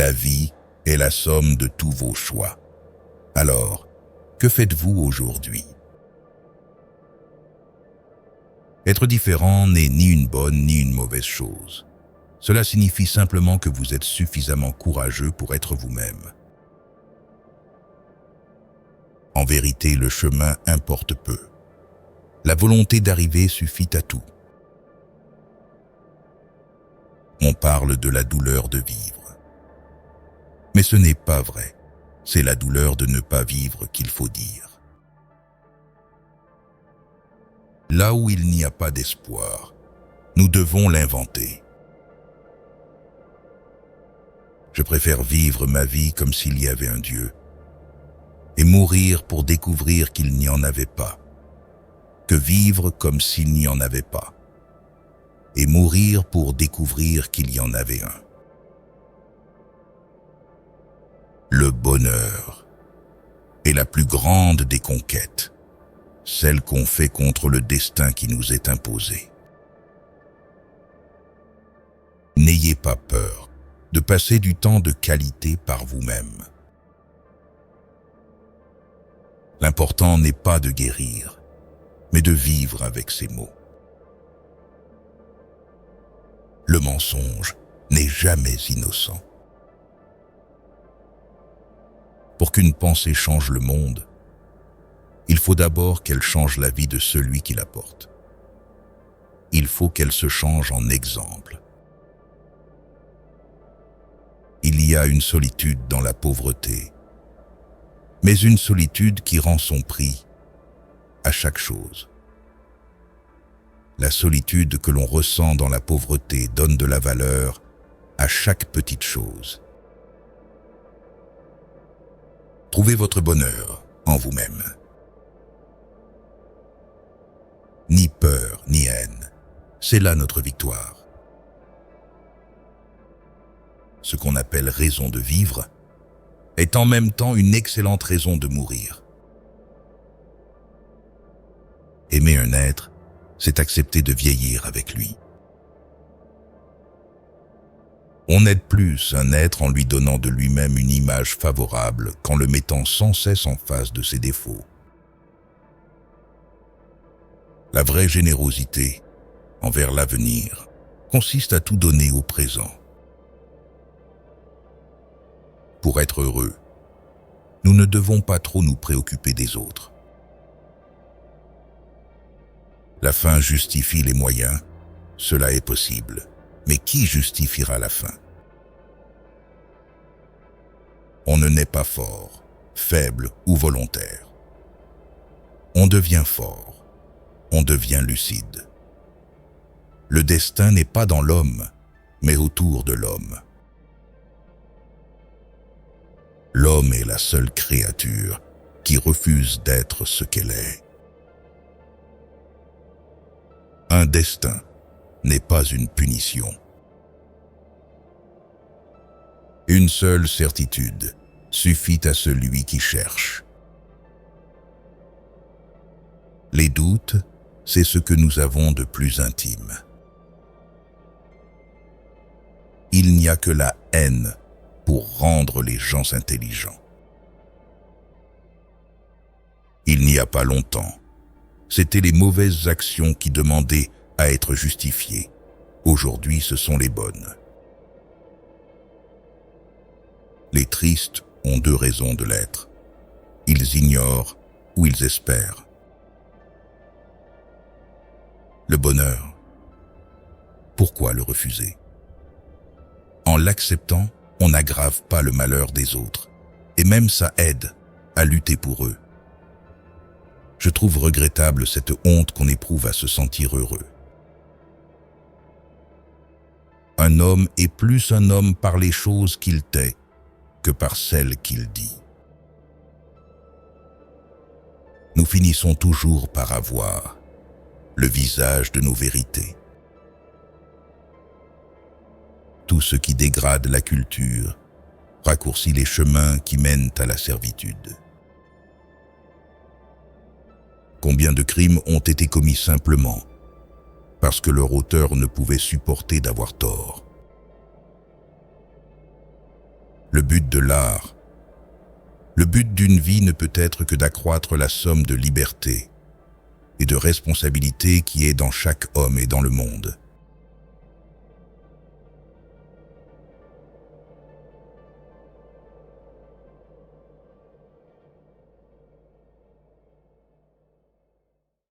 La vie est la somme de tous vos choix. Alors, que faites-vous aujourd'hui? Être différent n'est ni une bonne ni une mauvaise chose. Cela signifie simplement que vous êtes suffisamment courageux pour être vous-même. En vérité, le chemin importe peu. La volonté d'arriver suffit à tout. On parle de la douleur de vivre. Mais ce n'est pas vrai. C'est la douleur de ne pas vivre qu'il faut dire. Là où il n'y a pas d'espoir, nous devons l'inventer. Je préfère vivre ma vie comme s'il y avait un Dieu et mourir pour découvrir qu'il n'y en avait pas, que vivre comme s'il n'y en avait pas et mourir pour découvrir qu'il y en avait un. Le bonheur est la plus grande des conquêtes, celle qu'on fait contre le destin qui nous est imposé. N'ayez pas peur de passer du temps de qualité par vous-même. L'important n'est pas de guérir, mais de vivre avec ces mots. Le mensonge n'est jamais innocent. Pour qu'une pensée change le monde, il faut d'abord qu'elle change la vie de celui qui la porte. Il faut qu'elle se change en exemple. Il y a une solitude dans la pauvreté, mais une solitude qui rend son prix à chaque chose. La solitude que l'on ressent dans la pauvreté donne de la valeur à chaque petite chose. Trouvez votre bonheur en vous-même. Ni peur, ni haine, c'est là notre victoire. Ce qu'on appelle raison de vivre est en même temps une excellente raison de mourir. Aimer un être, c'est accepter de vieillir avec lui. On n'aide plus un être en lui donnant de lui-même une image favorable qu'en le mettant sans cesse en face de ses défauts. La vraie générosité envers l'avenir consiste à tout donner au présent. Pour être heureux, nous ne devons pas trop nous préoccuper des autres. La fin justifie les moyens, cela est possible. Mais qui justifiera la fin? On ne naît pas fort, faible ou volontaire. On devient fort, on devient lucide. Le destin n'est pas dans l'homme, mais autour de l'homme. L'homme est la seule créature qui refuse d'être ce qu'elle est. Un destin n'est pas une punition. Une seule certitude suffit à celui qui cherche. Les doutes, c'est ce que nous avons de plus intime. Il n'y a que la haine pour rendre les gens intelligents. Il n'y a pas longtemps, c'étaient les mauvaises actions qui demandaient à être justifiées. Aujourd'hui, ce sont les bonnes. Les tristes ont deux raisons de l'être. Ils ignorent ou ils espèrent. Le bonheur, pourquoi le refuser? En l'acceptant, on n'aggrave pas le malheur des autres, et même ça aide à lutter pour eux. Je trouve regrettable cette honte qu'on éprouve à se sentir heureux. Un homme est plus un homme par les choses qu'il tait que par celles qu'il dit. Nous finissons toujours par avoir le visage de nos vérités. Tout ce qui dégrade la culture raccourcit les chemins qui mènent à la servitude. Combien de crimes ont été commis simplement parce que leur auteur ne pouvait supporter d'avoir tort? le but de l'art. Le but d'une vie ne peut être que d'accroître la somme de liberté et de responsabilité qui est dans chaque homme et dans le monde.